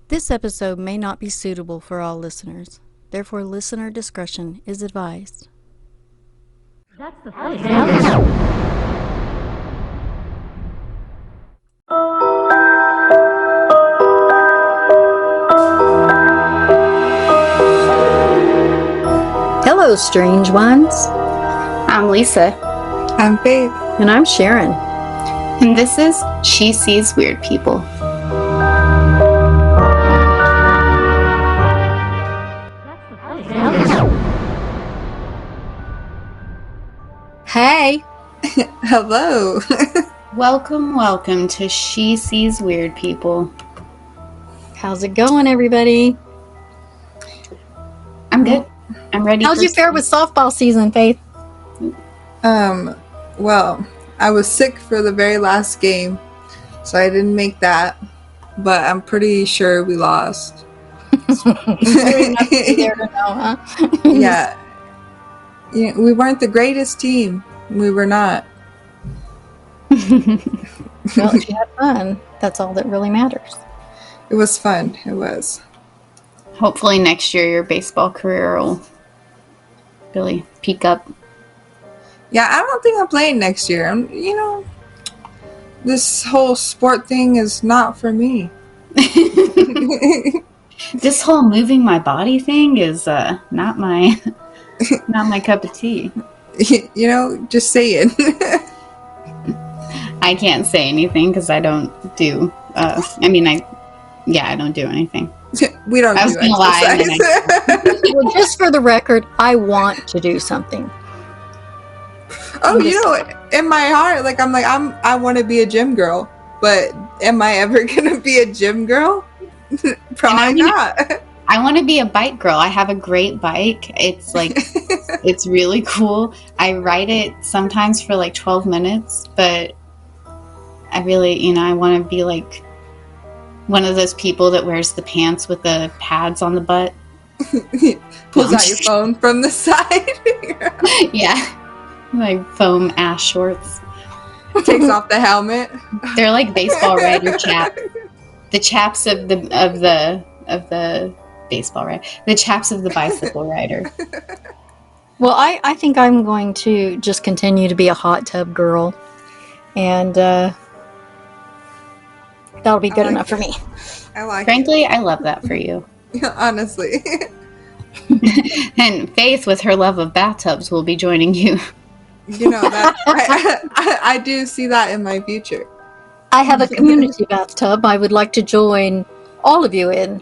This episode may not be suitable for all listeners. Therefore, listener discretion is advised. That's the funny Hello, strange ones. I'm Lisa. I'm Faith. And I'm Sharon. And this is She Sees Weird People. Hey. Hello. Welcome to She Sees Weird People. How's it going, everybody? I'm good. I'm ready. How'd you fare with softball season, Faith? Well, I was sick for the very last game, so I didn't make that, but I'm pretty sure we lost. There to know, huh? Yeah. Yeah, we weren't the greatest team. We were not. Well, if you had fun, that's all that really matters. It was fun. It was. Hopefully next year your baseball career will really peak up. Yeah, I don't think I'm playing next year. This whole sport thing is not for me. This whole moving my body thing is not my cup of tea. Just say it. I can't say anything because I don't do. I don't do anything. We don't. I was do gonna lie. exercise. Well, just for the record, I want to do something. In my heart, I want to be a gym girl, but am I ever gonna be a gym girl? Probably not. I want to be a bike girl. I have a great bike. It's it's really cool. I ride it sometimes for 12 minutes, but I really, I want to be like one of those people that wears the pants with the pads on the butt. Pulls out your phone from the side. Yeah. Like foam ass shorts. Takes off the helmet. They're like baseball rider chap. The chaps of the baseball rider. The chaps of the bicycle rider. Well, I think I'm going to just continue to be a hot tub girl. And that'll be good enough for me. Frankly, I love that for you. Honestly. And Faith, with her love of bathtubs, will be joining you. That I do see that in my future. I have a community bathtub I would like to join all of you in.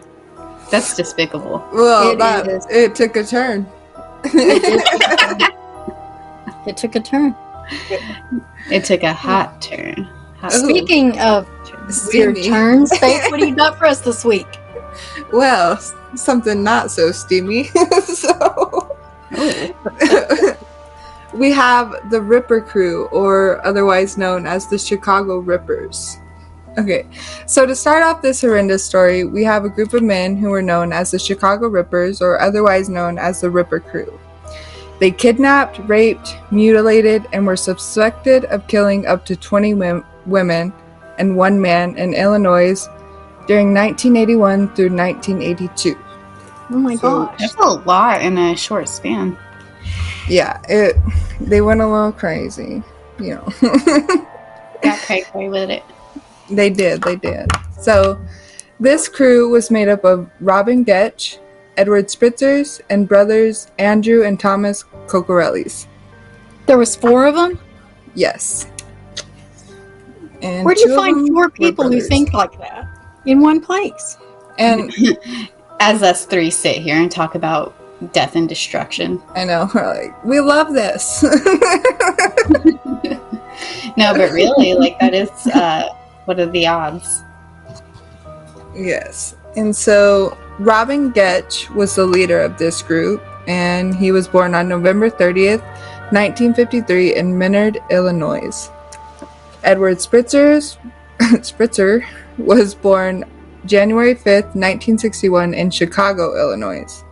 That's despicable. Well, it took a turn. It took a turn. It took a hot turn. Speaking of weird turns, Faith, what do you got for us this week? Well, something not so steamy. We have the Ripper Crew, or otherwise known as the Chicago Rippers. Okay, so to start off this horrendous story, we have a group of men who were known as the Chicago Rippers, or otherwise known as the Ripper Crew. They kidnapped, raped, mutilated, and were suspected of killing up to 20 women and one man in Illinois during 1981 through 1982. Oh my gosh. That's a lot in a short span. Yeah, they went a little crazy, Got cray-cray with it. They did. So, this crew was made up of Robin Getch, Edward Spritzers, and brothers Andrew and Thomas Cocorellis. There was 4 of them? Yes. And where do you find 4 people who think like that in one place? And as us 3 sit here and talk about death and destruction. I know, we're like, we love this. No, but really, that is, what are the odds? Yes. And so Robin Getch was the leader of this group, and he was born on November 30th, 1953 in Menard, Illinois. Edward Spritzer was born January 5th, 1961 in Chicago, Illinois.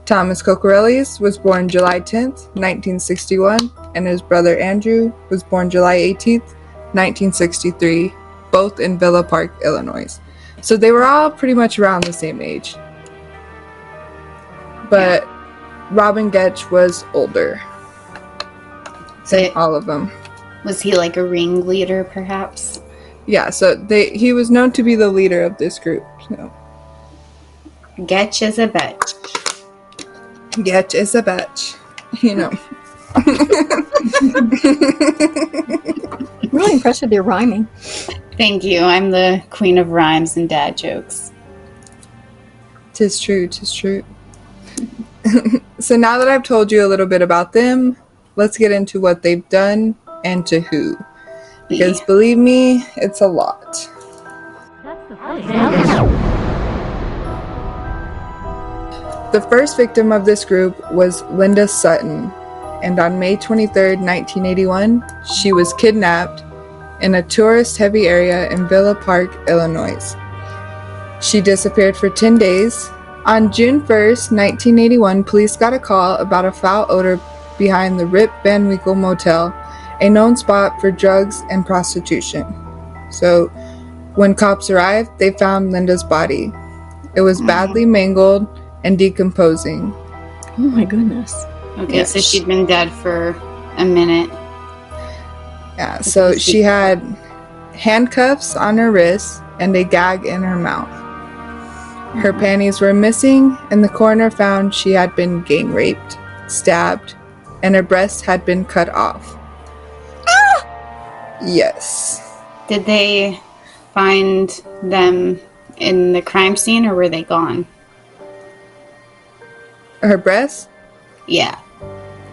Thomas Cocorellis was born July 10th, 1961, and his brother Andrew was born July 18th, 1963, both in Villa Park, Illinois. So they were all pretty much around the same age. But Robin Getch was older So than all of them. was he like a ringleader, perhaps? Yeah, so he was known to be the leader of this group. So Getch is a bitch. Getch is a bitch, you know. Really impressed with your rhyming. Thank you. I'm the queen of rhymes and dad jokes. Tis true, tis true. So now that I've told you a little bit about them, let's get into what they've done and to who. Because believe me, it's a lot. That's the funny. The first victim of this group was Linda Sutton, and on May 23rd, 1981, she was kidnapped in a tourist-heavy area in Villa Park, Illinois. She disappeared for 10 days. On June 1st, 1981, police got a call about a foul odor behind the Rip Van Winkle Motel, a known spot for drugs and prostitution. So, when cops arrived, they found Linda's body. It was badly mangled and decomposing. Oh my goodness. Okay, Yeah. so she'd been dead for a minute. Yeah, so she had handcuffs on her wrists and a gag in her mouth. Her panties were missing, and the coroner found she had been gang raped, stabbed, and her breasts had been cut off. Yes. Did they find them in the crime scene, or were they gone? Her breasts? Yeah.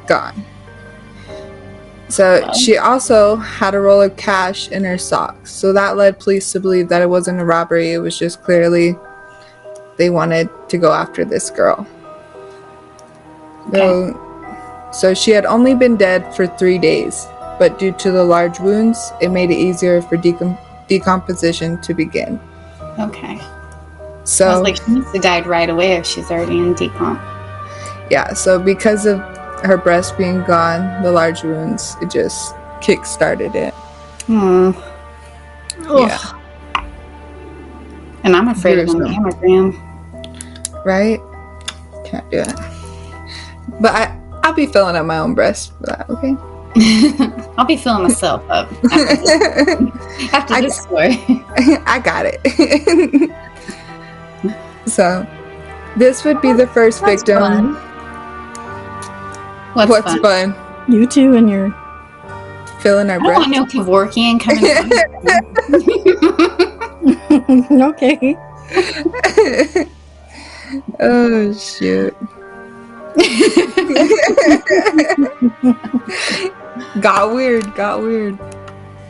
Gone. So she also had a roll of cash in her socks. So that led police to believe that it wasn't a robbery. It was just clearly they wanted to go after this girl. So she had only been dead for 3 days, but due to the large wounds, it made it easier for decomposition to begin. Okay. So I was like, she must have died right away if she's already in decomp. yeah, so because of her breast being gone, the large wounds, it just kick-started it. Hmm. Yeah. And I'm afraid of a Gruesome. mammogram. Right? Can't do it. But I'll be filling up my own breast for that, okay? I'll be filling myself up after this story. I got it. So, this would be the first That's victim. fun. What's fun? You two and your. Filling our I don't want breast. no Kevorkian coming in. Okay. Oh, shoot. Got weird.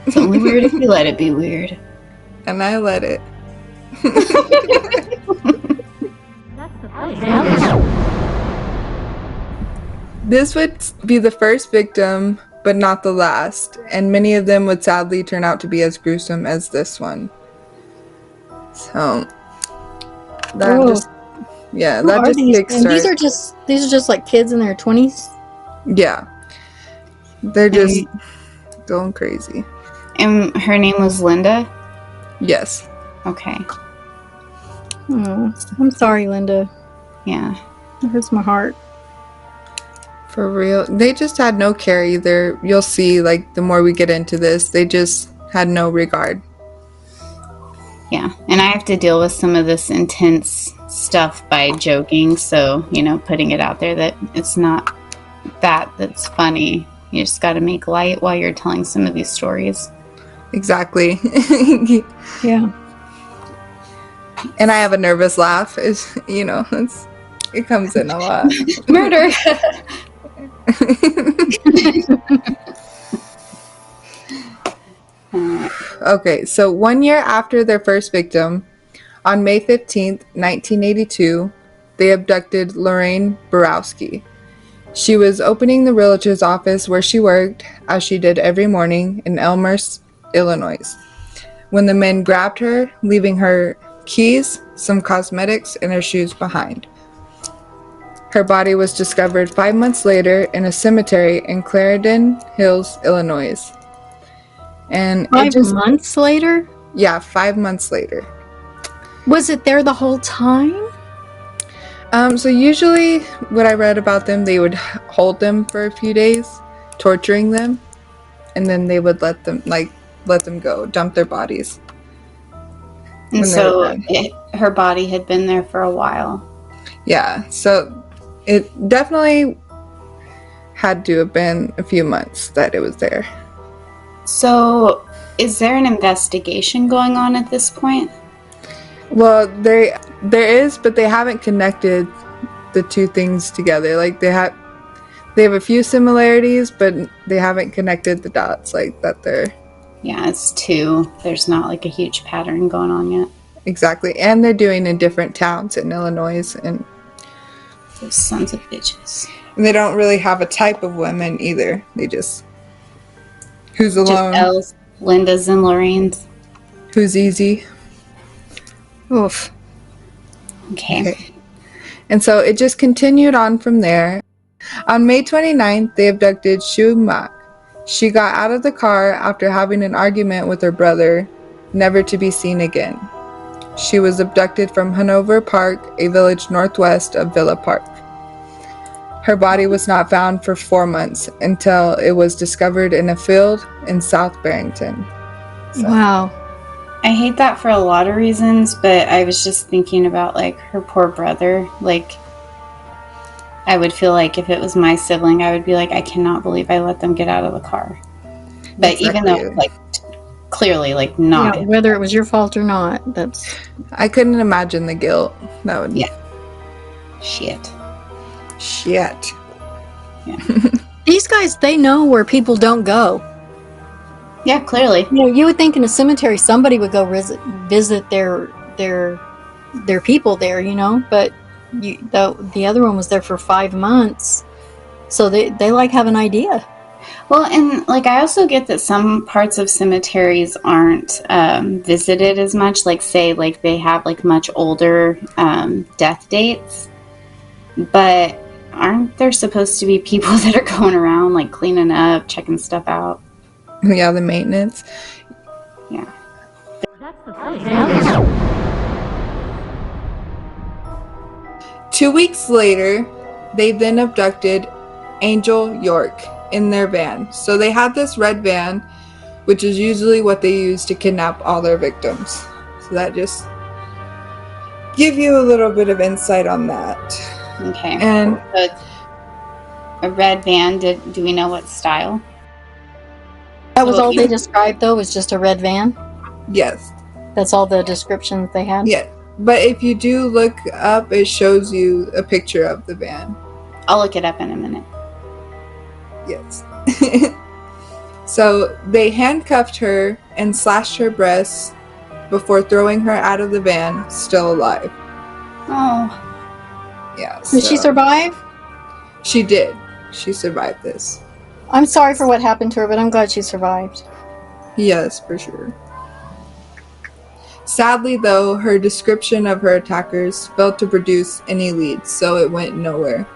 It's only weird if you let it be weird. And I let it. That's the funny. This would be the first victim, but not the last, and many of them would sadly turn out to be as gruesome as this one. So that Whoa. just Who that are just these? And these are kickstarted. just like kids in their 20s. Yeah, they're just going crazy. And her name was Linda? Yes, Okay. Oh, I'm sorry, Linda. Yeah. It hurts my heart. for real. They just had no care either. You'll see, like, the more we get into this, they just had no regard. Yeah. And I have to deal with some of this intense stuff by joking. So, putting it out there that it's not that's funny. You just got to make light while you're telling some of these stories. Exactly. Yeah. And I have a nervous laugh. It comes in a lot. Murder! Okay, so 1 year after their first victim, on May 15th, 1982, they abducted Lorraine Borowski. She was opening the realtor's office where she worked, as she did every morning, in Elmhurst, Illinois, when the men grabbed her, leaving her keys, some cosmetics, and her shoes behind. Her body was discovered 5 months later in a cemetery in Clarendon Hills, Illinois. And 5 months later? yeah, 5 months later. Was it there the whole time? So usually what I read about them, they would hold them for a few days, torturing them, and then they would let them go, dump their bodies. And When they so were done. her body had been there for a while. Yeah, so it definitely had to have been a few months that it was there. So is there an investigation going on at this point? Well, there is, but they haven't connected the two things together. Like they have a few similarities, but they haven't connected the dots like that. They're Yeah, it's two. There's not like a huge pattern going on yet. exactly, and they're doing in different towns in Illinois, and Those sons of bitches. they don't really have a type of women either. They just who's alone, Just Elle's, Linda's, and Lorraine's. who's easy. Oof. Okay. And so it just continued on from there. On May 29th, they abducted Shu Mak. She got out of the car after having an argument with her brother, never to be seen again. She was abducted from Hanover Park, a village northwest of Villa Park. Her body was not found for 4 months until it was discovered in a field in South Barrington. So- Wow. I hate that for a lot of reasons, but I was just thinking about like her poor brother. Like, I would feel like if it was my sibling, I would be like, I cannot believe I let them get out of the car. But even though, Exactly. like, clearly, like, not. Yeah, whether it was your fault or not, that's I couldn't imagine the guilt. That would Yeah. Shit. shit. these guys. They know where people don't go. Yeah, clearly. You know, you would think in a cemetery somebody would go visit their people there. You know, but the other one was there for 5 months, so they like have an idea. Well, and like I also get that some parts of cemeteries aren't visited as much. Like, say, like they have like much older death dates, but aren't there supposed to be people that are going around like cleaning up, checking stuff out? Yeah, the maintenance. That's the place. 2 weeks later, they then abducted Angel York in their van. So they had this red van, which is usually what they use to kidnap all their victims. So that just give you a little bit of insight on that. Okay. And So it's a red van. Do we know what style? That was all they described, though, was just a red van. yes, That's all the description they had. yeah. But if you do look up, it shows you a picture of the van. I'll look it up in a minute. Yes. So they handcuffed her and slashed her breasts before throwing her out of the van, still alive. Oh, Yeah. Did she so- survive? She did. She survived this. I'm sorry for what happened to her, but I'm glad she survived. Yes, for sure. Sadly, though, her description of her attackers failed to produce any leads, so it went nowhere.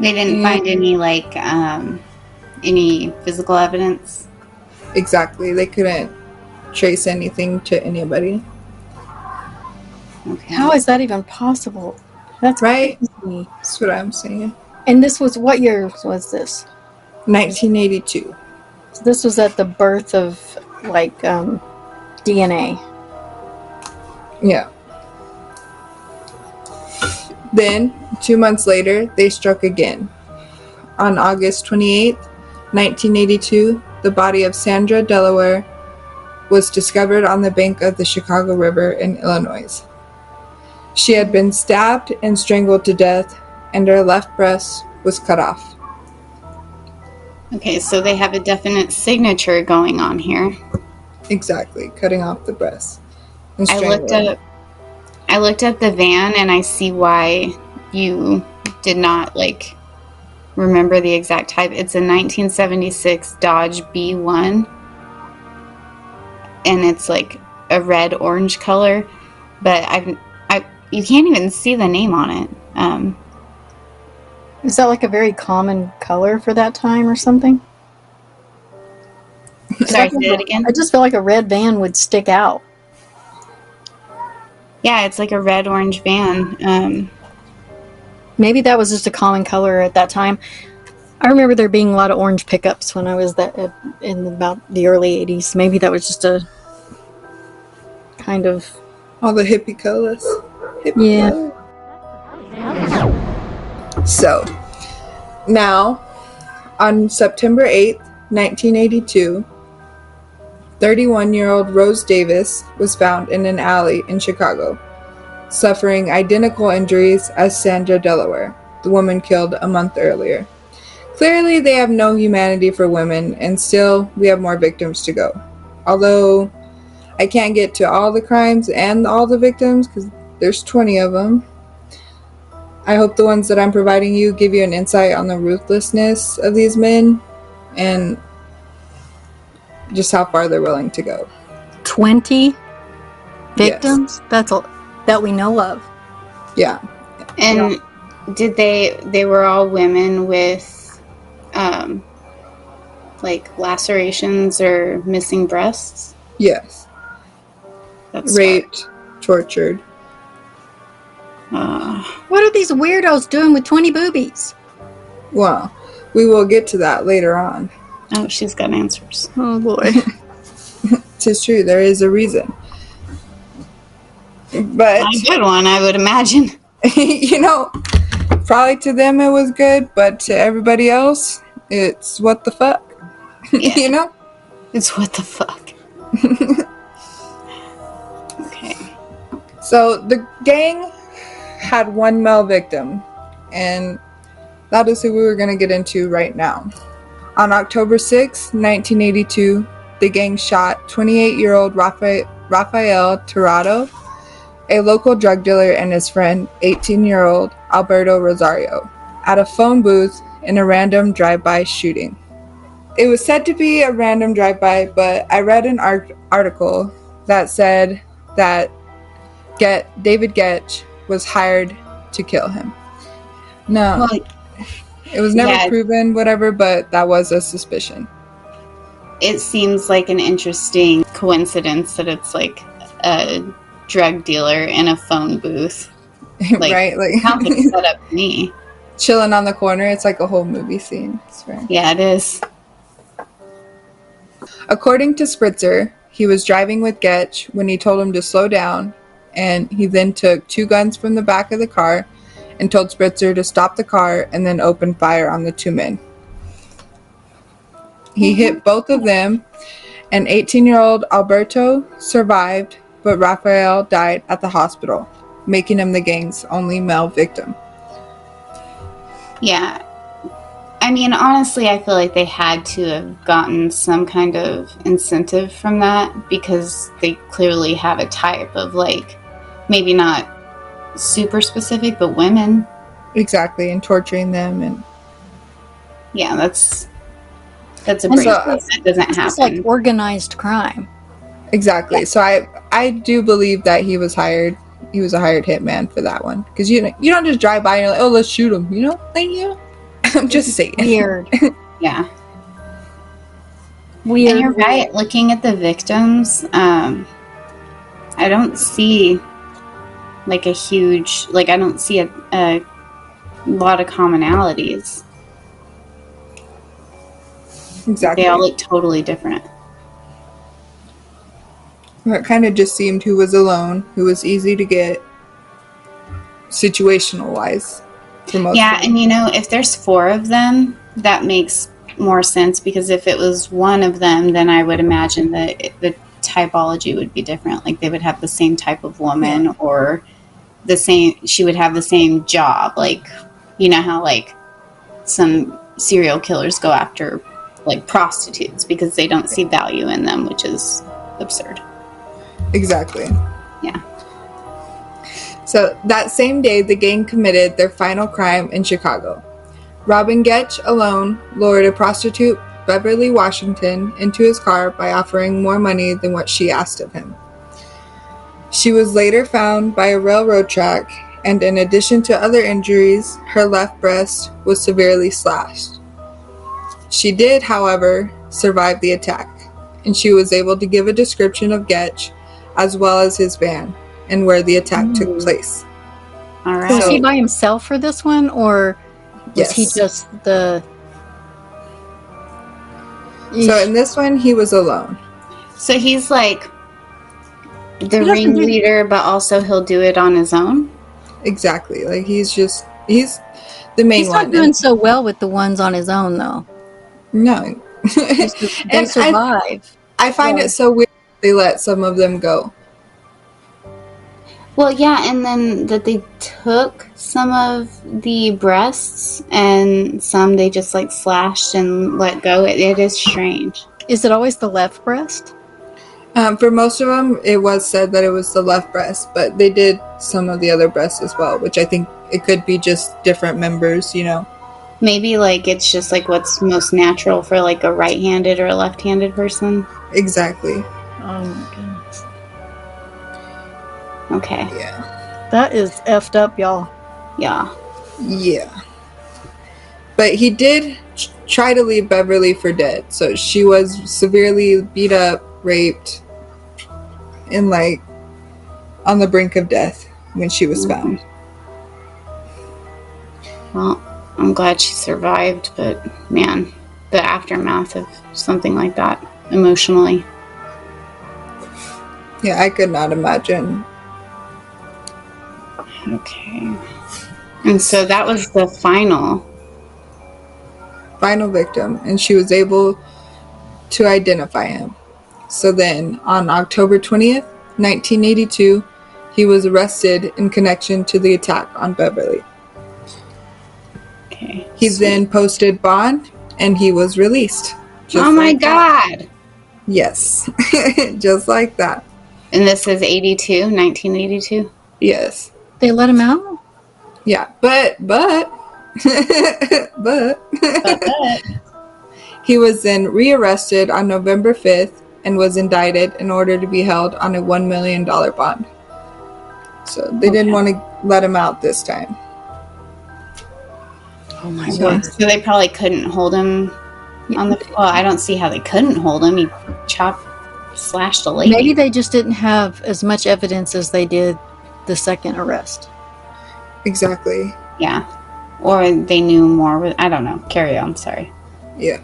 they didn't find any like any physical evidence. Exactly. They couldn't trace anything to anybody. Okay. How is that even possible? That's Right? crazy. That's what I'm saying. And this was, what year was this? 1982. So this was at the birth of like DNA. Yeah. Then, 2 months later, they struck again. On August 28th, 1982, the body of Sandra Delaware was discovered on the bank of the Chicago River in Illinois. She had been stabbed and strangled to death, and her left breast was cut off. Okay, so they have a definite signature going on here. Exactly, cutting off the breast. And I looked strangling. up the van and I see why you did not like remember the exact type. It's a 1976 Dodge B1 and it's like a red orange color, but you can't even see the name on it. Is that like a very common color for that time or something? Sorry, say that again. I just feel like a red van would stick out. Yeah, it's like a red-orange van. Maybe that was just a common color at that time. I remember there being a lot of orange pickups when I was in about the early 80s. Maybe that was just a kind of... All the hippie colors. Yeah. So, now, on September 8th, 1982, 31-year-old Rose Davis was found in an alley in Chicago, suffering identical injuries as Sandra Delaware, the woman killed a month earlier. Clearly, they have no humanity for women, and still, we have more victims to go. Although, I can't get to all the crimes and all the victims, because there's 20 of them. I hope the ones that I'm providing you give you an insight on the ruthlessness of these men, and just how far they're willing to go. 20 victims? Yes. That's all that we know of. Yeah. And did they were all women with like lacerations or missing breasts? Yes. That's raped, tortured. What are these weirdos doing with 20 boobies? Well, we will get to that later on. Oh, she's got answers. Oh boy. Tis true, there is a reason. But a good one, I would imagine. You know, probably to them it was good, but to everybody else, it's what the fuck. Yeah. You know? It's what the fuck. Okay. So the gang had one male victim, and that is who we were going to get into right now. On October 6, 1982, the gang shot 28-year-old Rafael Tirado, a local drug dealer, and his friend, 18-year-old Alberto Rosario, at a phone booth in a random drive-by shooting. It was said to be a random drive-by, but I read an article that said that David Getch was hired to kill him. No, Well, it was never proven, whatever, but that was a suspicion. It seems like an interesting coincidence that it's like a drug dealer in a phone booth. Like, right? Like, sounds like set up to me. Chilling on the corner. It's like a whole movie scene. Yeah, it is. According to Spritzer, he was driving with Getch when he told him to slow down, and he then took 2 guns from the back of the car and told Spritzer to stop the car and then open fire on the 2 men. He hit both of them, and 18-year-old Alberto survived, but Rafael died at the hospital, making him the gang's only male victim. Yeah. I mean, honestly, I feel like they had to have gotten some kind of incentive from that, because they clearly have a type of, like, maybe not super specific, but women. Exactly, and torturing them. And yeah, that's a break. That doesn't happen. It's like organized crime. Exactly. Yeah. So I do believe that he was hired. He was a hired hitman for that one, because you don't just drive by and you're like, oh, let's shoot him. You know, like, you. I'm just saying. Weird. Yeah. Weird. And you're right. Looking at the victims, I don't see like a huge, like, I don't see a lot of commonalities. Exactly. They all look totally different. It kind of just seemed who was alone, who was easy to get, situational wise. Yeah, and you know, if there's 4 of them, that makes more sense, because if it was one of them, then I would imagine that the typology would be different. Like, they would have the same type of woman, or she would have the same job. Like, you know how, like, some serial killers go after, like, prostitutes because they don't see value in them, which is absurd. Exactly. Yeah. So that same day, the gang committed their final crime in Chicago. Robin Getch alone lured a prostitute, Beverly Washington, into his car by offering more money than what she asked of him. She was later found by a railroad track, and in addition to other injuries, her left breast was severely slashed. She did, however, survive the attack, and she was able to give a description of Getch as well as his van, and where the attack took Ooh. place. All So was right. he by himself for this one, or was he Yes. just the? So in this one, he was alone. So he's like the doesn't do- ringleader, but also he'll do it on his own. Exactly. Like he's the main He's not one. doing so well with the ones on his own, though. No. They And survive. I find Yeah. it so weird they let some of them go. Well, yeah, and then that they took some of the breasts and some they just like slashed and let go. It is strange. Is it always the left breast? For most of them, it was said that it was the left breast, but they did some of the other breasts as well, which I think it could be just different members, you know. Maybe like it's just like what's most natural for like a right-handed or a left-handed person. Exactly. Oh my goodness, Okay. Yeah. that is effed up, y'all. Yeah. Yeah. But he did try to leave Beverly for dead. So she was severely beat up, raped, and like on the brink of death when she was found. Well, I'm glad she survived, but man, the aftermath of something like that emotionally. Yeah, I could not imagine. Okay. And so that was the final. Final victim, and she was able to identify him. So then, on October 20th, 1982, he was arrested in connection to the attack on Beverly. Okay. He then posted bond, and he was released. Just Oh my like that. God. Yes. Just like that. And this is 1982. Yes. They let him out. Yeah. But he was then rearrested on November 5th and was indicted in order to be held on a $1 million bond. So they didn't want to let him out this time. Oh my So- God. So they probably couldn't hold him on the. Well, I don't see how they couldn't hold him. He slashed a lady. Maybe they just didn't have as much evidence as they did the second arrest. Exactly. Yeah. Or they knew more. I don't know. Carry on. Sorry. Yeah.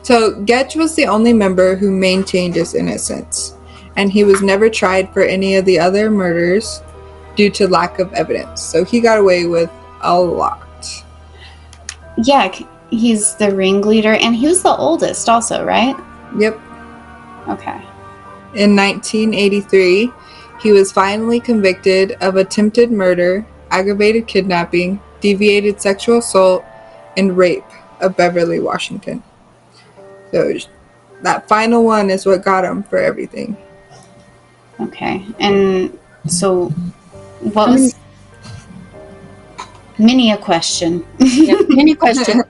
So Getch was the only member who maintained his innocence, and he was never tried for any of the other murders due to lack of evidence. So he got away with a lot. Yeah. He's the ringleader, and he was the oldest, also, right? Yep. Okay. In 1983, he was finally convicted of attempted murder, aggravated kidnapping, deviated sexual assault, and rape of Beverly Washington. So that final one is what got him for everything. Okay. And so, what was. Many a question. Any question?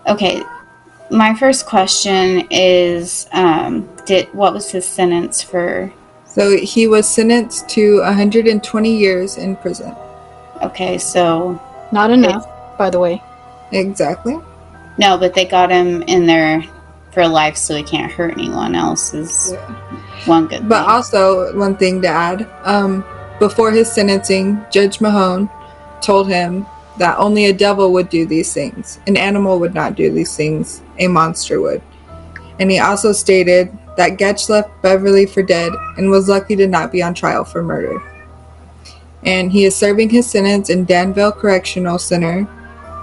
Okay. My first question is what was his sentence for? So he was sentenced to 120 years in prison. Okay, so Not enough, by the way. Exactly. no, but they got him in there for life so he can't hurt anyone else is one good But thing. also, one thing to add, before his sentencing, Judge Mahone told him that only a devil would do these things. An animal would not do these things. A monster would. And he also stated that Getch left Beverly for dead and was lucky to not be on trial for murder. And he is serving his sentence in Danville Correctional Center,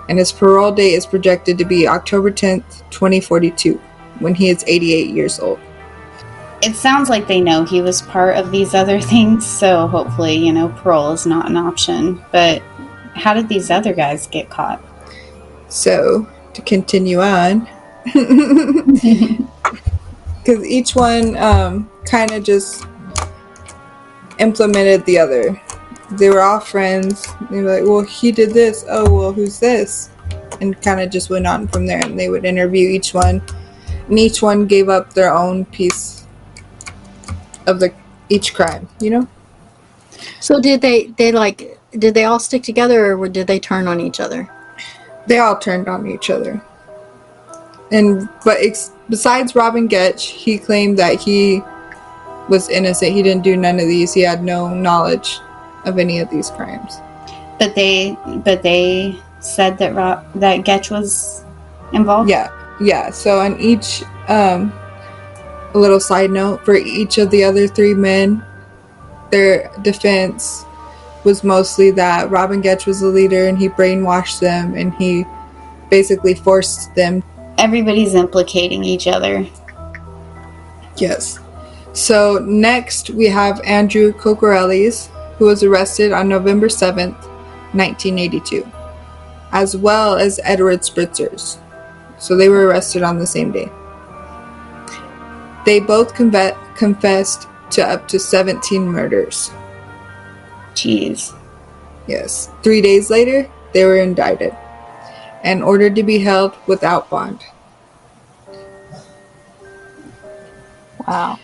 and his parole date is projected to be October 10th, 2042, when he is 88 years old. It sounds like they know he was part of these other things, so hopefully, parole is not an option. But how did these other guys get caught? So, to continue on, because each one kind of just implemented the other. They were all friends. They were like, well, he did this. Oh, well, who's this? And kind of just went on from there. And they would interview each one. And each one gave up their own piece of each crime, So did they all stick together, or did they turn on each other? They all turned on each other. But besides Robin Getch, he claimed that he was innocent. He didn't do none of these. He had no knowledge of any of these crimes. But they said that that Getch was involved. Yeah. So on each, a little side note, for each of the other three men, their defense was mostly that Robin Getch was the leader and he brainwashed them and he basically forced them. Everybody's implicating each other. Yes. So next we have Andrew Kokorellis, who was arrested on November 7th, 1982, as well as Edward Spritzers. So they were arrested on the same day. They both confessed to up to 17 murders. Jeez. Yes. 3 days later, they were indicted and ordered to be held without bond. Wow.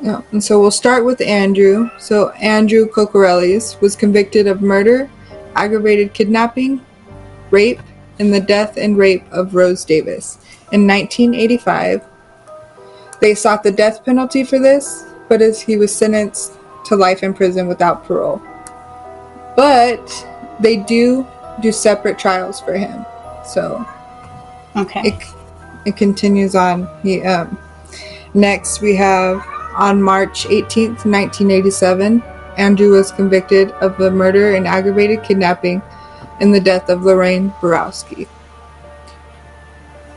Yeah, and so we'll start with Andrew. So Andrew Kokorellis was convicted of murder, aggravated kidnapping, rape, and the death and rape of Rose Davis. In 1985, they sought the death penalty for this, but as he was sentenced to life in prison without parole. But they do separate trials for him. So Okay. it continues on. Next we have on March 18th, 1987, Andrew was convicted of the murder and aggravated kidnapping and the death of Lorraine Borowski.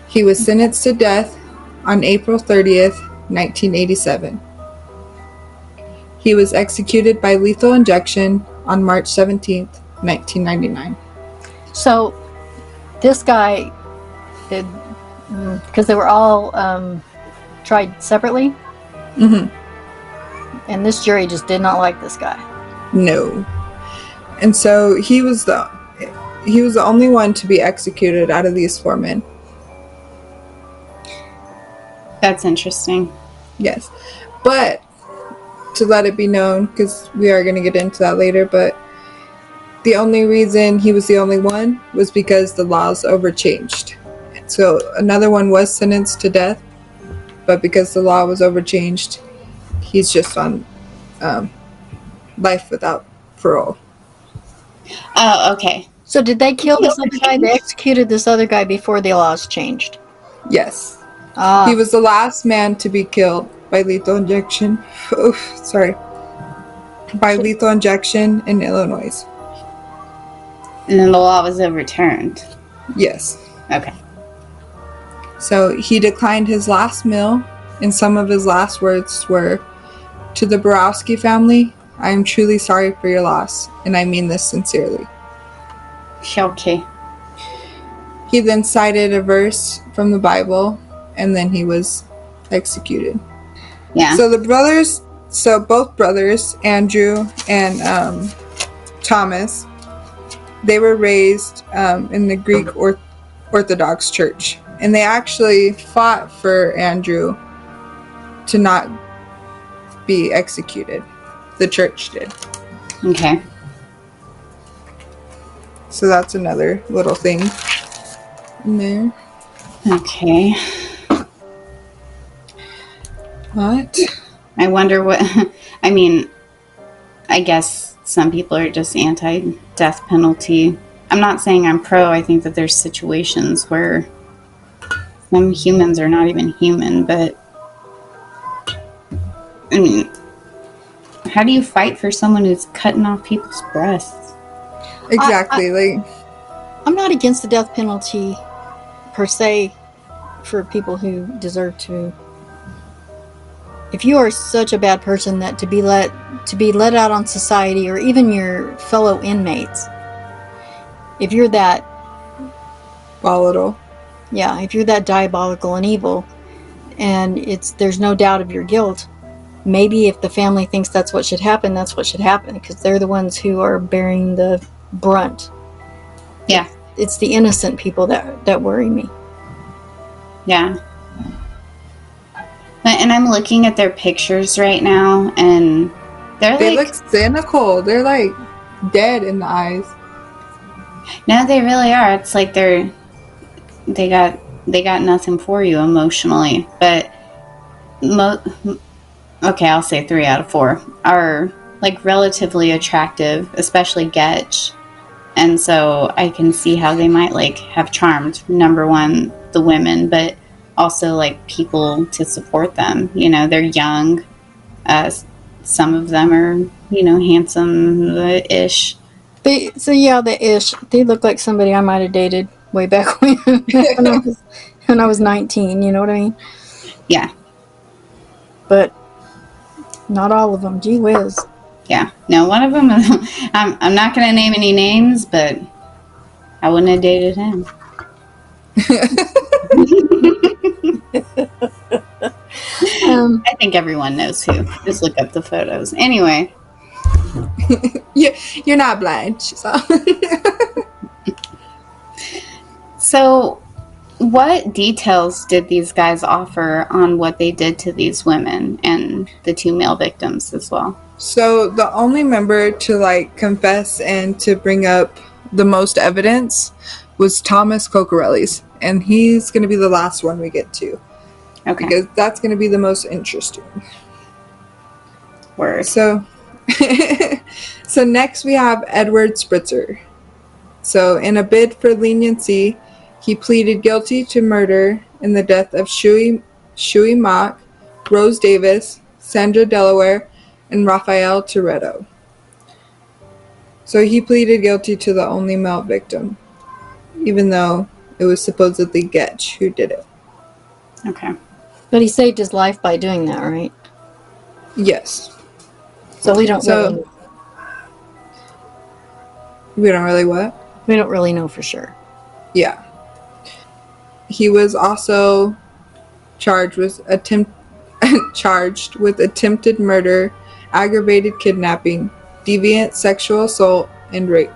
He was sentenced to death on April 30th, 1987. He was executed by lethal injection on March 17th, 1999. So this guy, because they were all tried separately, Mm-hmm. and this jury just did not like this guy. No. And so he was the only one to be executed out of these four men. That's interesting. Yes. But to let it be known, because we are going to get into that later, but the only reason he was the only one was because the laws overchanged. So another one was sentenced to death, but because the law was overchanged, he's just on life without parole. Oh, okay. So did they kill this other guy? They executed this other guy before the laws changed. Yes. Ah. He was the last man to be killed by lethal injection. By lethal injection in Illinois. And then the law was overturned. Yes. Okay. So he declined his last meal, and some of his last words were, "To the Borowski family, I am truly sorry for your loss, and I mean this sincerely." Okay. He then cited a verse from the Bible, and then he was executed. Yeah. So both brothers, Andrew and Thomas, they were raised in the Greek Orthodox Church. And they actually fought for Andrew to not be executed. The church did. Okay. So that's another little thing in there. Okay. What? I wonder what. I mean, I guess some people are just anti-death penalty. I'm not saying I'm pro. I think that there's situations where some humans are not even human, but I mean, how do you fight for someone who's cutting off people's breasts? Exactly. I'm not against the death penalty per se for people who deserve to. If you are such a bad person that to be let out on society, or even your fellow inmates, if you're that volatile. Yeah, if you're that diabolical and evil, and there's no doubt of your guilt, maybe if the family thinks that's what should happen, that's what should happen, because they're the ones who are bearing the brunt. Yeah. It's the innocent people that worry me. Yeah. And I'm looking at their pictures right now, and they look cynical. They're like dead in the eyes. No, they really are. It's like they got nothing for you emotionally. But okay, I'll say 3 out of 4 are like relatively attractive, especially Getch. And so I can see how they might like have charmed, number one, the women, but also like people to support them. You know, they're young. Some of them are, you know, handsome-ish. The ish. They look like somebody I might have dated way back when I was 19. You know what I mean? Yeah, But not all of them. Gee whiz. yeah. No, one of them, I'm not going to name any names, but I wouldn't have dated him. I think everyone knows who. Just look up the photos. Anyway, You're not blind. So. so what details did these guys offer on what they did to these women and the 2 male victims as well? So the only member to like confess and to bring up the most evidence was Thomas Cocorellis, and he's going to be the last one we get to Okay. because that's going to be the most interesting. Word. So, so next we have Edward Spritzer. So in a bid for leniency, he pleaded guilty to murder in the death of Shuey Mock, Rose Davis, Sandra Delaware, and Rafael Toretto. So he pleaded guilty to the only male victim, even though it was supposedly Getch who did it. Okay. But he saved his life by doing that, right? Yes. So we don't So- We don't really what? we don't really know for sure. Yeah. He was also charged with attempted murder, aggravated kidnapping, deviant sexual assault, and rape.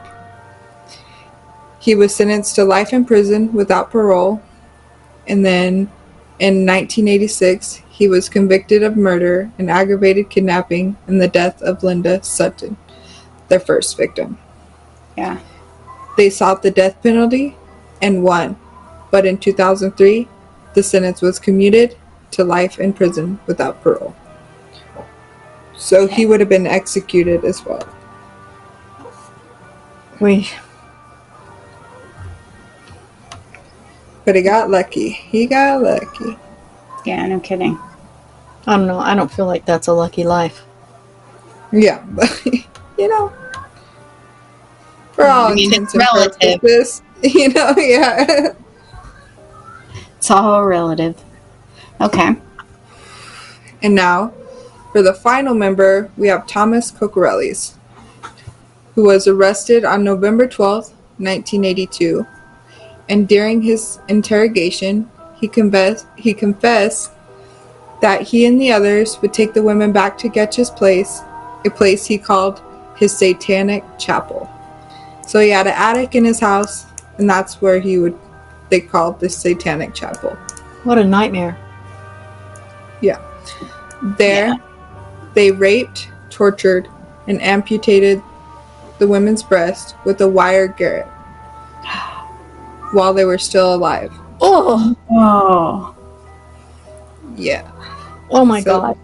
He was sentenced to life in prison without parole, and then in 1986 he was convicted of murder and aggravated kidnapping and the death of Linda Sutton, their first victim. Yeah. They sought the death penalty and won, but in 2003 the sentence was commuted to life in prison without parole. So he would have been executed as well. But he got lucky. He got lucky. Yeah, no kidding. I don't know. I don't feel like that's a lucky life. Yeah, but you know, for all I mean, intents it's and relative. purposes, you know, yeah. It's all relative. Okay. And now, for the final member, we have Thomas Cocorellis, who was arrested on November 12th, 1982. And during his interrogation, he confessed that he and the others would take the women back to Getch's place, a place he called his Satanic Chapel. So he had an attic in his house, and that's where they called the Satanic Chapel. What a nightmare. There, they raped, tortured, and amputated the women's breast with a wire garrote while they were still alive. Oh, Oh. Yeah. oh my So- God.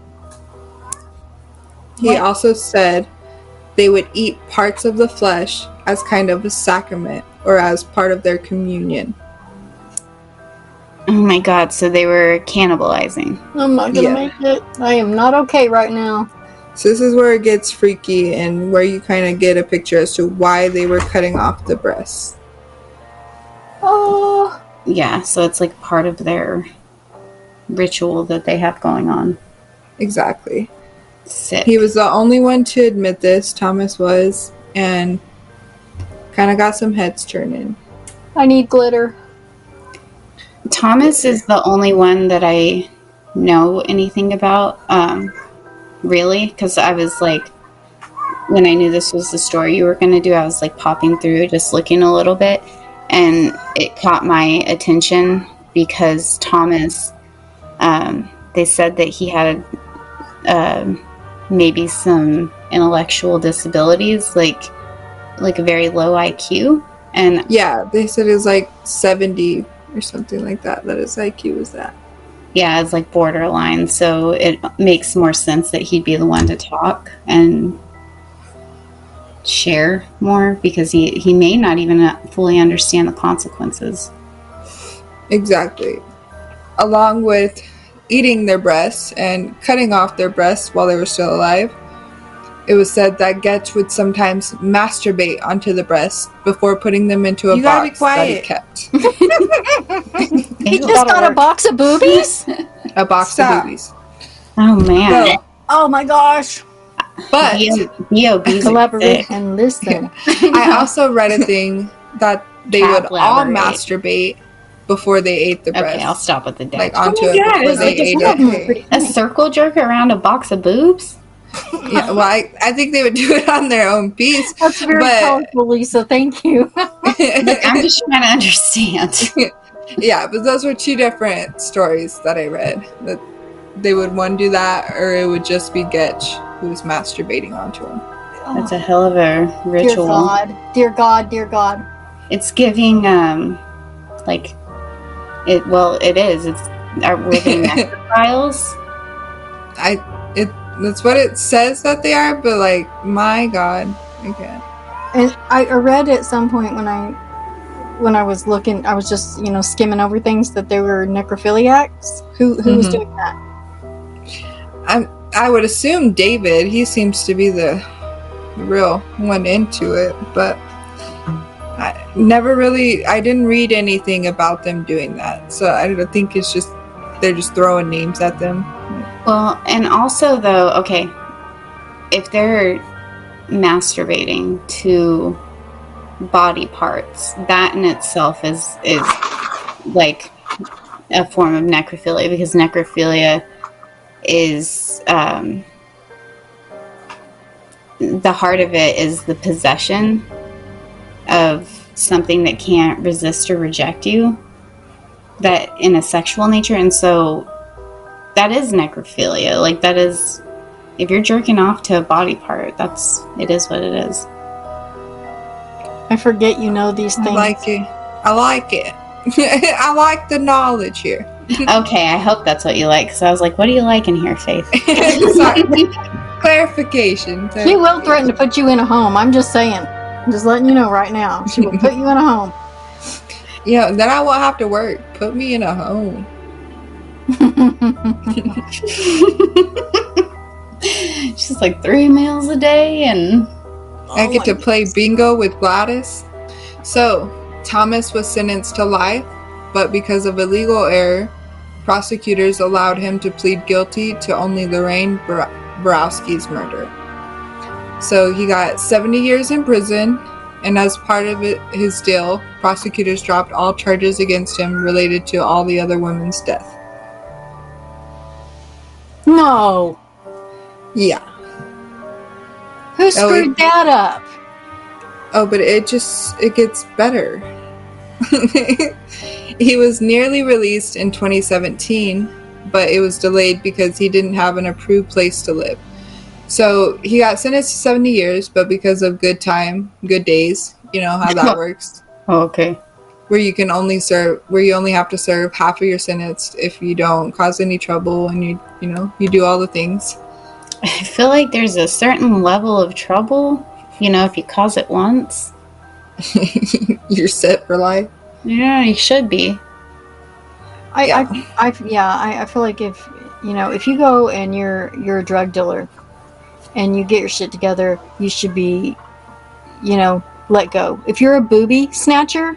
He What? also said they would eat parts of the flesh as kind of a sacrament or as part of their communion. Oh my God. So they were cannibalizing. I'm not gonna Yeah. make it. I am not okay right now. So this is where it gets freaky and where you kind of get a picture as to why they were cutting off the breasts. Oh, Yeah. So it's like part of their ritual that they have going on. Exactly. Sick. He was the only one to admit this, Thomas was, and kind of got some heads turning. I need glitter. Thomas is the only one that I know anything about, really, because I was like, when I knew this was the story you were going to do, I was like popping through, just looking a little bit, and it caught my attention because Thomas, they said that he had maybe some intellectual disabilities, like a very low IQ, and Yeah, they said it was like 70 or something like that his IQ was at. yeah, it's like borderline. So it makes more sense that he'd be the one to talk and share more, because he may not even fully understand the consequences. Exactly. Along with eating their breasts and cutting off their breasts while they were still alive, it was said that Getch would sometimes masturbate onto the breasts before putting them into a You gotta be box that he quiet. kept. He just got a box of boobies? A box Stop. of boobies. Oh man. So, Oh my gosh. but Be obese. Collaborate and listen. I also read a thing that they would all Collaborate. masturbate before they ate the breast. Okay, I'll stop with the dick. Like onto Oh my it God, before it's they like a ate Some of them are it. pretty A circle jerk around a box of boobs? Yeah, well, I think they would do it on their own piece. That's very But- colorful, Lisa. Thank you. I'm just trying to understand. Yeah, but those were two different stories that I read. That they would one do that, or it would just be Getch who was masturbating onto him. That's a hell of a Dear ritual. God. Dear God. Dear God. It's giving like it. Well, it is. It's we're getting necrophiles. That's what it says that they are, but like, my God, I can't. And I read at some point when I was looking, I was just, skimming over things, that they were necrophiliacs. Who was Mhm. doing that? I would assume David. He seems to be the real one into it, but I didn't read anything about them doing that. So I don't think it's just they're just throwing names at them. Well, and also though, okay, if they're masturbating to body parts, that in itself is like a form of necrophilia, because necrophilia is the heart of it is the possession of something that can't resist or reject you, that in a sexual nature. And so that is necrophilia. Like, that is, if you're jerking off to a body part, it is what it is. I forget you know these things. I like it. I like the knowledge here. Okay, I hope that's what you like, because I was like, what do you like in here, Faith? Sorry. Clarification. She will threaten to put you in a home. I'm just saying. I'm just letting you know right now. She will put you in a home. Yeah, then I won't have to work. Put me in a home. She's like 3 meals a day, and I get to play bingo with Gladys. So, Thomas was sentenced to life, but because of a legal error, prosecutors allowed him to plead guilty to only Lorraine Borowski's murder. So he got 70 years in prison, and as part of his deal, prosecutors dropped all charges against him related to all the other women's death. No. Yeah. Who screwed that up? Oh, but it gets better. He was nearly released in 2017, but it was delayed because he didn't have an approved place to live. So he got sentenced to 70 years, but because of good days, you know how that works. oh, okay. Where you only have to serve half of your sentence if you don't cause any trouble and you do all the things. I feel like there's a certain level of trouble, if you cause it once. You're set for life. Yeah, you should be. I feel like if you go and you're a drug dealer and you get your shit together, you should be, let go. If you're a booby snatcher,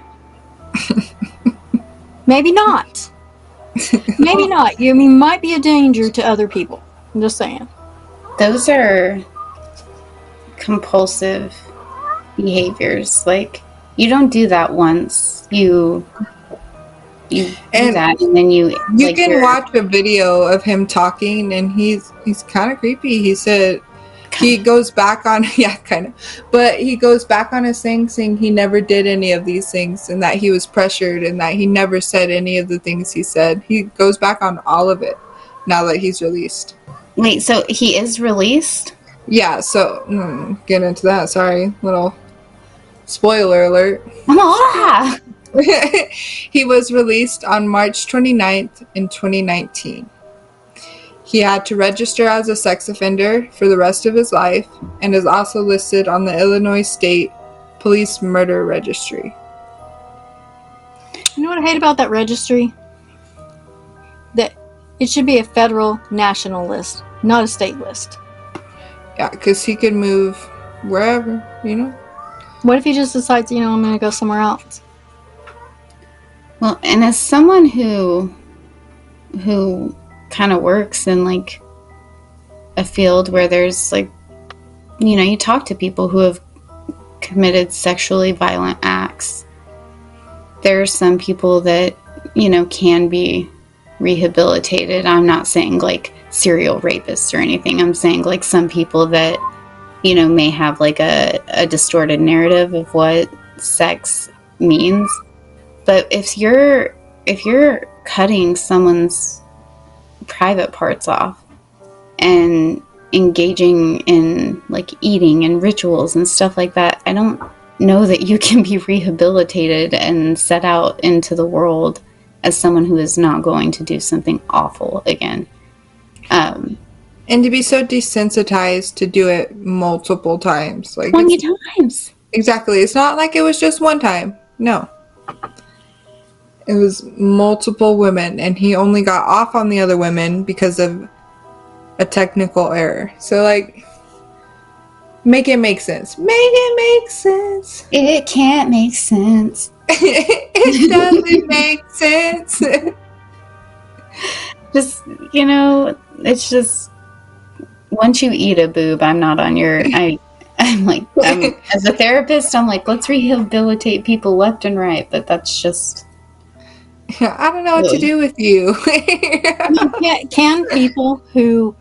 maybe not. Maybe not. You might be a danger to other people. I'm just saying. Those are compulsive behaviors. Like, you don't do that once. You do And that, and then you can watch a video of him talking, and he's kind of creepy. He said he goes back on but he goes back on his thing saying he never did any of these things, and that he was pressured, and that he never said any of the things he said. He goes back on all of it now that he's released. Wait, so he is released? Yeah, so get into that. Sorry, little spoiler alert. Ah! He was released on March 29th in 2019. He had to register as a sex offender for the rest of his life and is also listed on the Illinois State Police Murder Registry. You know what I hate about that registry? That it should be a federal national list, not a state list. Yeah, because he could move wherever, you know? What if he just decides, I'm going to go somewhere else? Well, and as someone who kind of works in like a field where there's like, you talk to people who have committed sexually violent acts. There are some people that, can be rehabilitated. I'm not saying like serial rapists or anything. I'm saying like some people that, may have like a distorted narrative of what sex means. But if you're cutting someone's private parts off and engaging in like eating and rituals and stuff like that, I don't know that you can be rehabilitated and set out into the world as someone who is not going to do something awful again. And to be so desensitized to do it multiple times. Like 20 times. Exactly. It's not like it was just one time. No. It was multiple women, and he only got off on the other women because of a technical error. So, like, make it make sense. Make it make sense. It can't make sense. It doesn't make sense. Just, it's just, once you eat a boob, I'm not on your, I'm like, as a therapist, I'm like, let's rehabilitate people left and right, but that's just... I don't know what to do with you. Can people who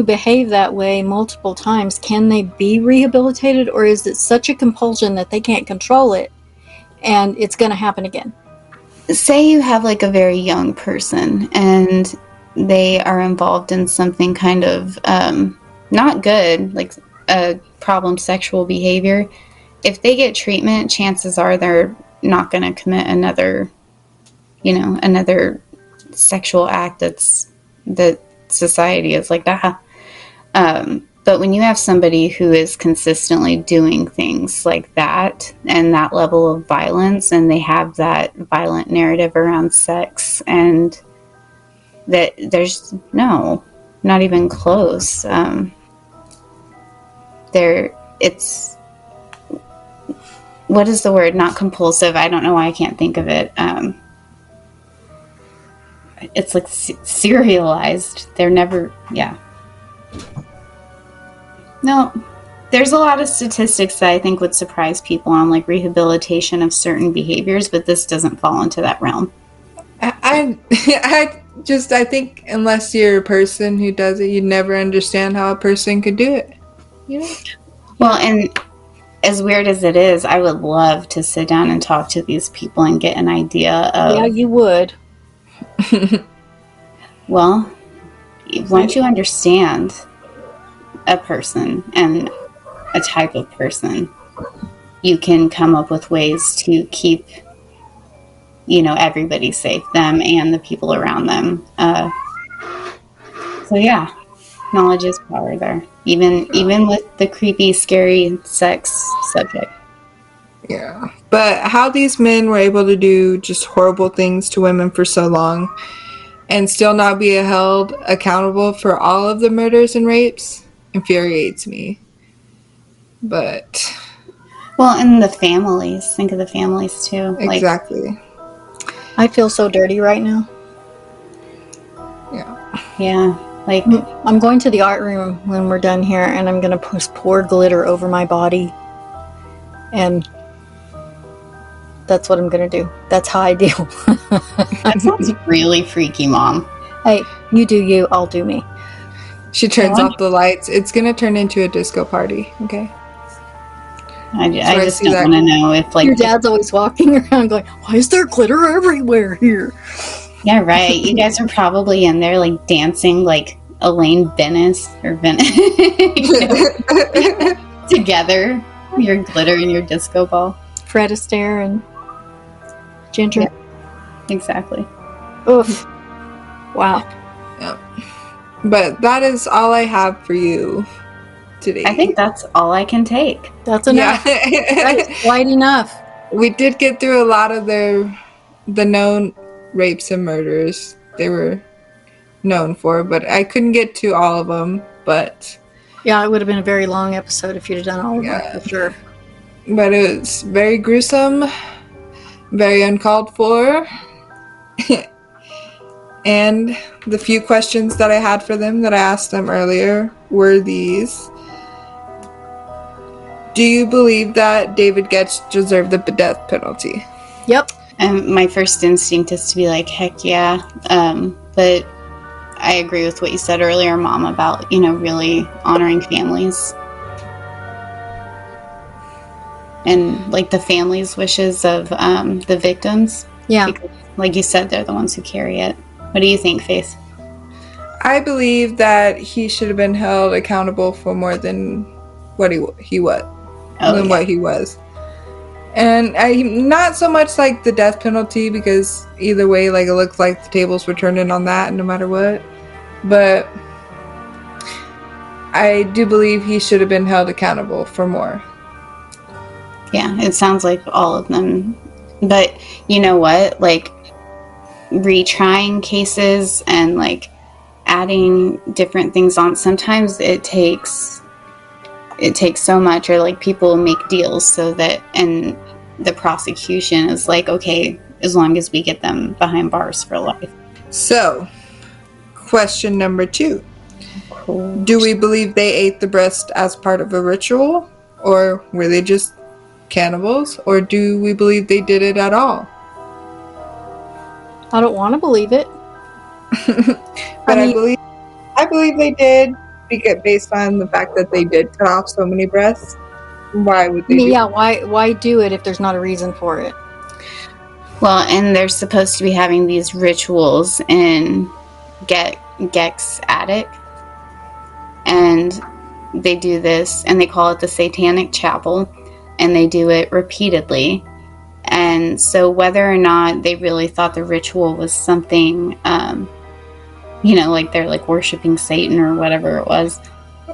behave that way multiple times, can they be rehabilitated, or is it such a compulsion that they can't control it and it's going to happen again? Say you have like a very young person and they are involved in something kind of not good, like a problem sexual behavior. If they get treatment, chances are they're not going to commit another sexual act that society is like that. But when you have somebody who is consistently doing things like that and that level of violence, and they have that violent narrative around sex, and that there's not even close. It's, what is the word? Not compulsive. I don't know why I can't think of it. It's like serialized. They're never, No, there's a lot of statistics that I think would surprise people on like rehabilitation of certain behaviors, but this doesn't fall into that realm. I think unless you're a person who does it, you'd never understand how a person could do it. Well, and as weird as it is, I would love to sit down and talk to these people and get an idea of... Yeah, you would. Well, once you understand a person and a type of person, you can come up with ways to keep, everybody safe, them and the people around them. So yeah, knowledge is power there, even with the creepy, scary sex subject. Yeah, but how these men were able to do just horrible things to women for so long and still not be held accountable for all of the murders and rapes infuriates me. But well, and the families, think of the families too. Exactly. I feel so dirty right now. Yeah, like I'm going to the art room when we're done here, and I'm going to pour glitter over my body, and that's what I'm going to do. That's how I deal. that sounds really freaky, Mom. Hey, you do you, I'll do me. She turns off the lights. It's going to turn into a disco party, okay? I just don't want to know if, like... Your dad's always walking around going, why is there glitter everywhere here? Yeah, right. You guys are probably in there, like, dancing like Elaine Bennis or together. Your glitter and your disco ball. Fred Astaire and... Ginger. Yeah. Exactly. Oof. Wow. But that is all I have for you today. I think that's all I can take. That's enough. That's quite enough. We did get through a lot of the known rapes and murders they were known for, but I couldn't get to all of them. But Yeah, it would have been a very long episode if you'd have done all of that, for sure. But it was very gruesome, very uncalled for. And the few questions that I had for them that I asked them earlier were these. Do you believe that David Getz deserved the death penalty? Yep. And my first instinct is to be like, heck yeah. But I agree with what you said earlier, Mom, about, really honoring families. And, like, the family's wishes of the victims. Yeah. Because, like you said, they're the ones who carry it. What do you think, Faith? I believe that he should have been held accountable for more than what he was. What he was. And not so much like the death penalty, because either way, like, it looks like the tables were turning on that no matter what. But I do believe he should have been held accountable for more. Yeah, it sounds like all of them. But you know what? Like, retrying cases and, like, adding different things on, sometimes it takes so much, or, like, people make deals so that, and the prosecution is like, okay, as long as we get them behind bars for life. So, question number 2. Cool. Do we believe they ate the breast as part of a ritual? Or were they just cannibals? Or do we believe they did it at all? I don't want to believe it. But I believe they did, because based on the fact that they did cut off so many breasts. Why would they? Why do it if there's not a reason for it? Well, and they're supposed to be having these rituals in Gex attic, and they do this, and they call it the Satanic Chapel, and they do it repeatedly. And so whether or not they really thought the ritual was something, like they're like worshiping Satan or whatever it was.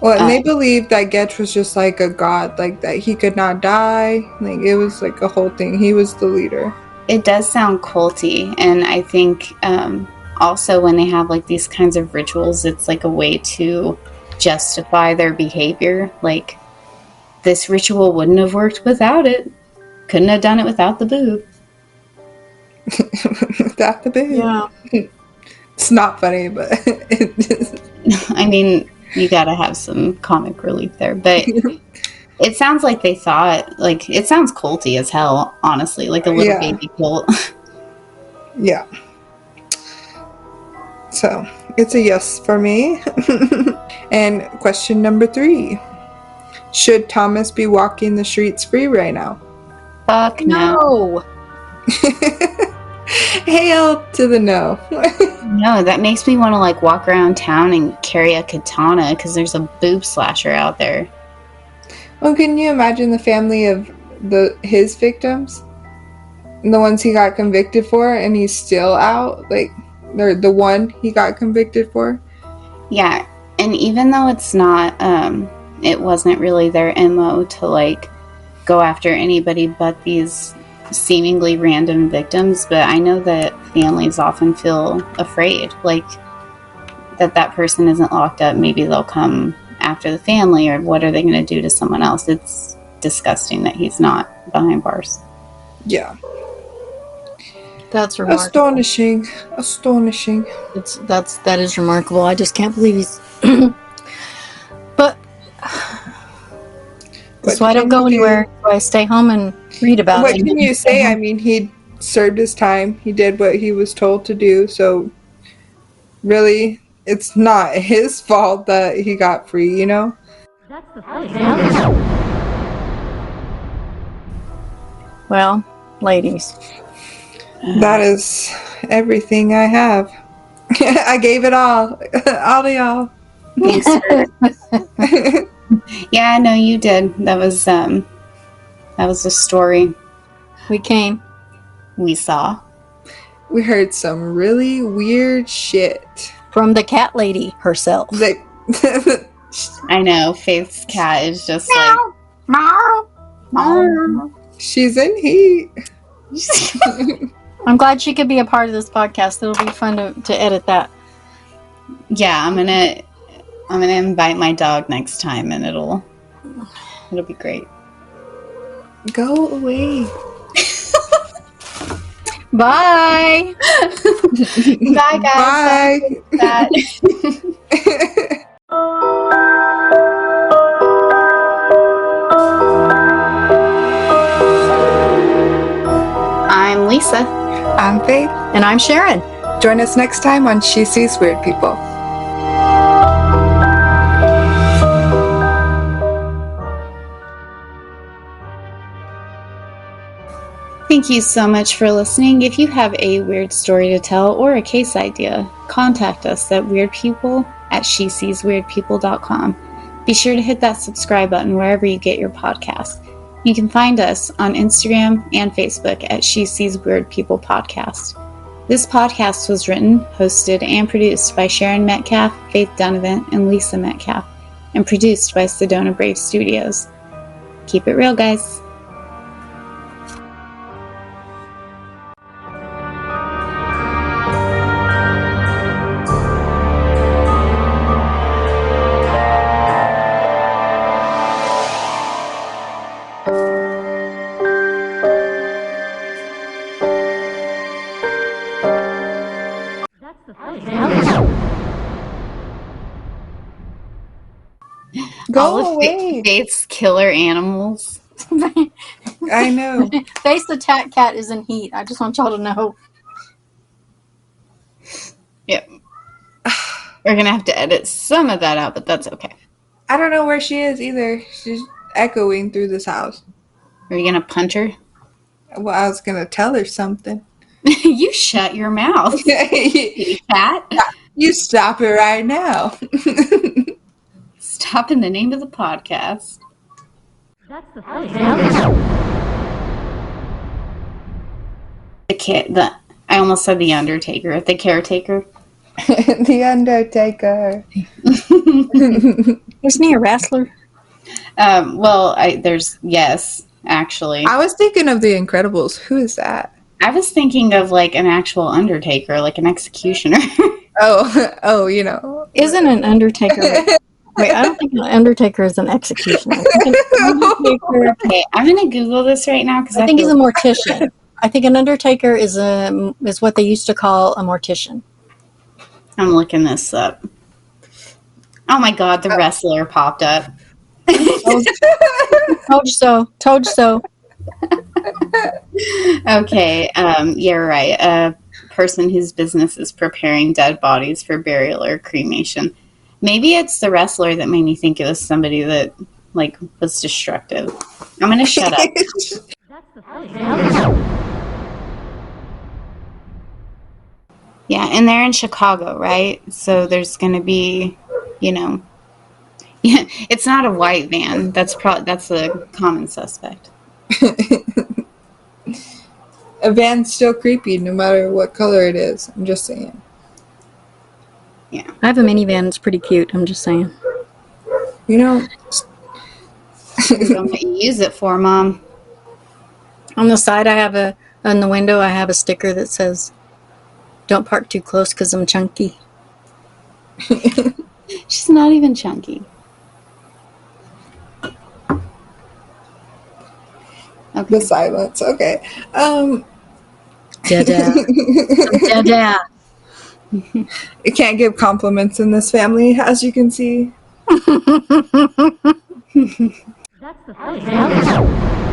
Well, and they believed that Getch was just like a god, like that he could not die. Like, it was like a whole thing. He was the leader. It does sound culty, and I think also when they have like these kinds of rituals, it's like a way to justify their behavior. Like, this ritual wouldn't have worked without it. Couldn't have done it without the boob. Without the boob. Yeah. It's not funny, but it just... I mean, you gotta have some comic relief there, but it sounds like they thought, like, it sounds culty as hell, honestly, like a little baby cult. Yeah. So, it's a yes for me. And question number 3. Should Thomas be walking the streets free right now? Fuck no. Hail to the no. No, that makes me want to, like, walk around town and carry a katana because there's a boob slasher out there. Well, can you imagine the family of his victims? The ones he got convicted for, and he's still out? Like, they're the one he got convicted for? Yeah, and even though it's not, it wasn't really their MO to, like, go after anybody but these seemingly random victims, but I know that families often feel afraid, like, that person isn't locked up. Maybe they'll come after the family, or what are they going to do to someone else? It's disgusting that he's not behind bars. Yeah. That's remarkable. Astonishing. That is remarkable. I just can't believe he's. But so I don't go anywhere. I stay home and read about it. What can you say? I mean, he served his time. He did what he was told to do. So, really, it's not his fault that he got free, you know? That's the point. Well, ladies. That is everything I have. I gave it all. All to y'all. Yeah, no, you did. That was a story. We came. we saw. We heard some really weird shit. From the cat lady herself. Like, I know, Faith's cat is just like, meow, meow. she's in heat. I'm glad she could be a part of this podcast. It'll be fun to edit that. Yeah, I'm gonna invite my dog next time, and it'll be great. Go away. Bye. Bye, guys. Bye. I'm Lisa. I'm Faith. And I'm Sharon. Join us next time on She Sees Weird People. Thank you so much for listening. If you have a weird story to tell or a case idea, contact us at weirdpeople@sheseesweirdpeople.com. Be sure to hit that subscribe button wherever you get your podcast. You can find us on Instagram and Facebook at She Sees Weird People Podcast. This podcast was written, hosted, and produced by Sharon Metcalf, Faith Donovan, and Lisa Metcalf, and produced by Sedona Brave Studios. Keep it real, guys. All Go of away. Faith's killer animals. I know. Face the Tat Cat is in heat. I just want y'all to know. Yep. We're going to have to edit some of that out, but that's okay. I don't know where she is either. She's echoing through this house. Are you going to punch her? Well, I was going to tell her something. You shut your mouth, you cat. You stop it right now. Stop in the name of the podcast. That's the funny sound. I almost said the Undertaker. The caretaker. The Undertaker. Isn't he a wrestler? Yes, actually. I was thinking of The Incredibles. Who is that? I was thinking of like an actual Undertaker, like an executioner. Oh, you know. Isn't an Undertaker? Wait, I don't think an Undertaker is an executioner. I think an Undertaker, Okay, I'm going to Google this right now because I think he's a mortician. I think an Undertaker is what they used to call a mortician. I'm looking this up. Oh my god, the wrestler popped up. Told you so. Told you so. Okay, you're right. A person whose business is preparing dead bodies for burial or cremation. Maybe it's the wrestler that made me think it was somebody that like was destructive. I'm gonna shut up. That's the funny sound. Yeah, and they're in Chicago, right? So there's gonna be, yeah, it's not a white van. That's a common suspect. A van's still creepy no matter what color it is. I'm just saying. I have a minivan. It's pretty cute. I'm just saying. You know, Don't what you use it for, Mom. On the side, on the window, I have a sticker that says, "Don't park too close because I'm chunky." She's not even chunky. Okay. the silence. Okay. Da-da. Da-da. You can't give compliments in this family, as you can see. That's the funny sound.